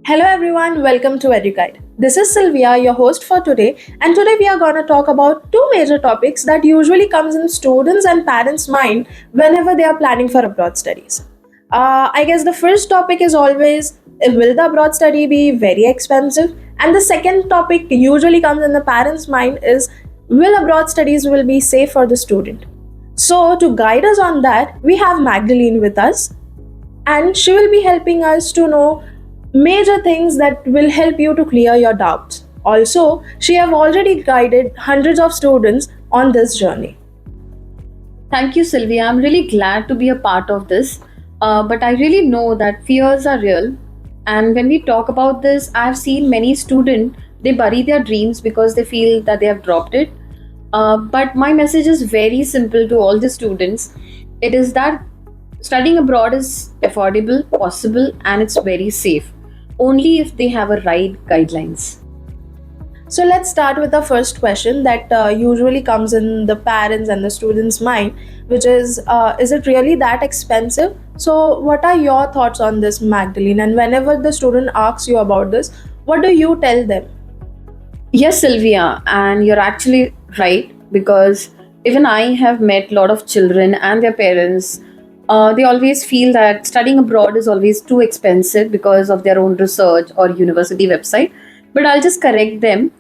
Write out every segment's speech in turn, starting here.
Hello everyone, welcome to EduGuide. This is Sylvia, your host for today, and today we are going to talk about two major topics that usually comes in students and parents' mind whenever they are planning for abroad studies. I guess the first topic is always, will the abroad study be very expensive? And the second topic usually comes in the parents' mind is, will abroad studies will be safe for the student? So to guide us on that, we have Magdalene with us, and she will be helping us to know major things that will help you to clear your doubts. Also, she have already guided hundreds of students on this journey. Thank you, Sylvia. I'm really glad to be a part of this. But I really know that fears are real. And when we talk about this, I've seen many students, they bury their dreams because they feel that they have dropped it. But my message is very simple to all the students. It is that studying abroad is affordable, possible, and it's very safe. Only if they have a right guidelines. So let's start with the first question that usually comes in the parents and the students' mind, which is it really that expensive? So, what are your thoughts on this, Magdalene? And whenever the student asks you about this, what do you tell them? Yes, Sylvia, and you're actually right because even I have met a lot of children and their parents. They always feel that studying abroad is always too expensive because of their own research or university website. But I'll just correct them.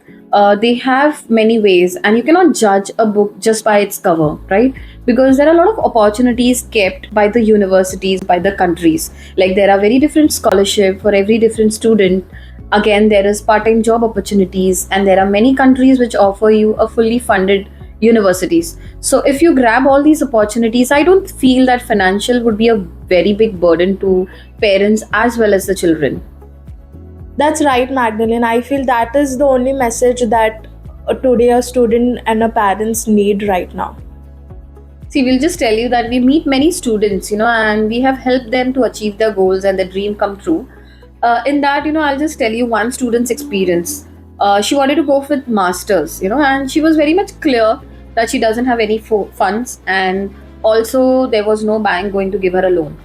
They have many ways, and you cannot judge a book just by its cover, right? Because there are a lot of opportunities kept by the universities, by the countries. Like there are very different scholarship for every different student. Again, there is part-time job opportunities, and there are many countries which offer you a fully funded universities. So if you grab all these opportunities, I don't feel that financial would be a very big burden to parents as well as the children. That's right, Magdalene. I feel that is the only message that today a student and a parents need right now. See, we'll just tell you that we meet many students, and we have helped them to achieve their goals and their dream come true. In that, I'll just tell you one student's experience. She wanted to go with masters, and she was very much clear that she doesn't have any funds, and also there was no bank going to give her a loan.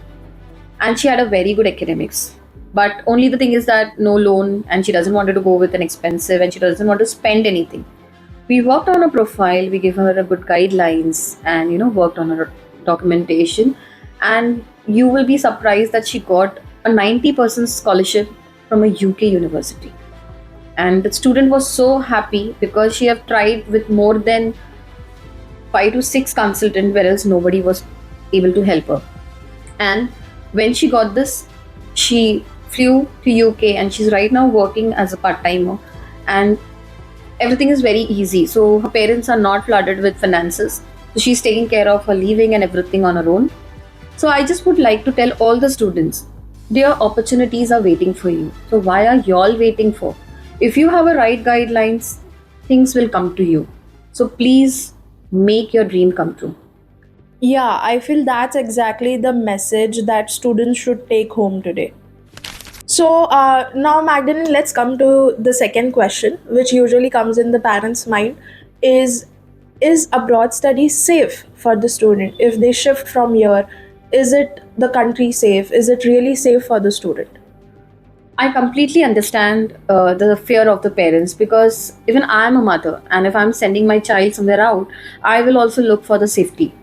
And she had a very good academics. But only the thing is that no loan, and she doesn't want to go with an expensive, and she doesn't want to spend anything. We worked on her profile, we gave her a good guidelines, and worked on her documentation. And you will be surprised that she got a 90% scholarship from a UK university. And the student was so happy because she have tried with more than 5 to 6 consultants, whereas nobody was able to help her. And when she got this, she flew to UK, and she's right now working as a part-timer, and everything is very easy. So her parents are not flooded with finances. So she's taking care of her living and everything on her own. So I just would like to tell all the students, their opportunities are waiting for you. So why are y'all waiting for? If you have a right guidelines, things will come to you. So please make your dream come true. Yeah, I feel that's exactly the message that students should take home today. So now, Magdalene, let's come to the second question, which usually comes in the parents' mind: is is abroad study safe for the student if they shift from here? Is it the country safe? Is it really safe for the student? I completely understand the fear of the parents because even I'm a mother, and if I'm sending my child somewhere out, I will also look for the safety.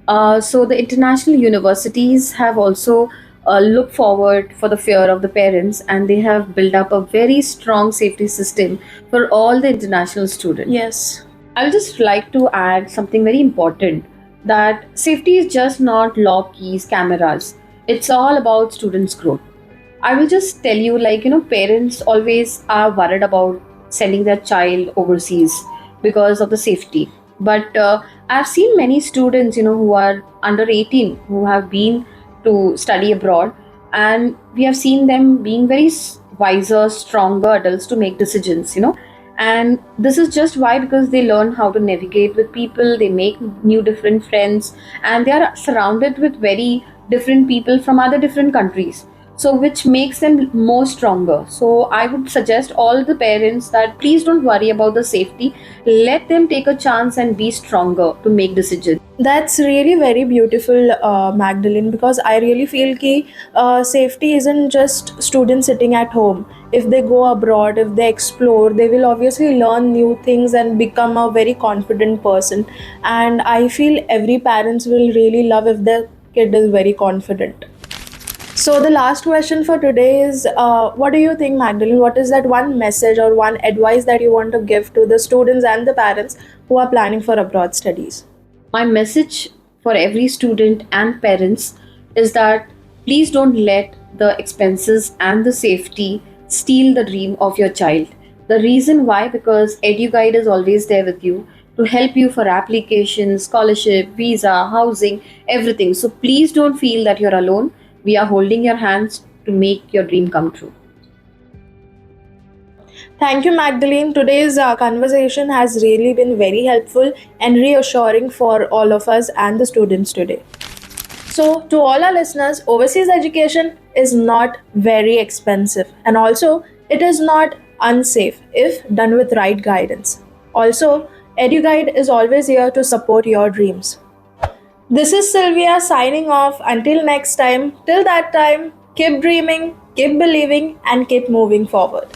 So the international universities have also looked forward for the fear of the parents, and they have built up a very strong safety system for all the international students. Yes. I would just like to add something very important, that safety is just not lock keys, cameras. It's all about students' growth. I will just tell you, parents always are worried about sending their child overseas because of the safety. But I've seen many students, who are under 18 who have been to study abroad, and we have seen them being very wiser, stronger adults to make decisions, And this is just why, because they learn how to navigate with people, they make new different friends, and they are surrounded with very different people from other different countries. so which makes them more stronger. So I would suggest all the parents that please don't worry about the safety. Let them take a chance and be stronger to make decisions. That's really very beautiful, Magdalene, because I really feel ki safety isn't just students sitting at home. If they go abroad, if they explore, they will obviously learn new things and become a very confident person. And I feel every parents will really love if their kid is very confident. So the last question for today is, what do you think, Magdalene? What is that one message or one advice that you want to give to the students and the parents who are planning for abroad studies? My message for every student and parents is that please don't let the expenses and the safety steal the dream of your child. The reason why, because EduGuide is always there with you to help you for applications, scholarship, visa, housing, everything. So please don't feel that you're alone. We are holding your hands to make your dream come true. Thank you, Magdalene. Today's conversation has really been very helpful and reassuring for all of us and the students today. So, to all our listeners, overseas education is not very expensive, and also it is not unsafe if done with right guidance. Also, EduGuide is always here to support your dreams. This is Sylvia signing off. Until next time, till that time, keep dreaming, keep believing, and keep moving forward.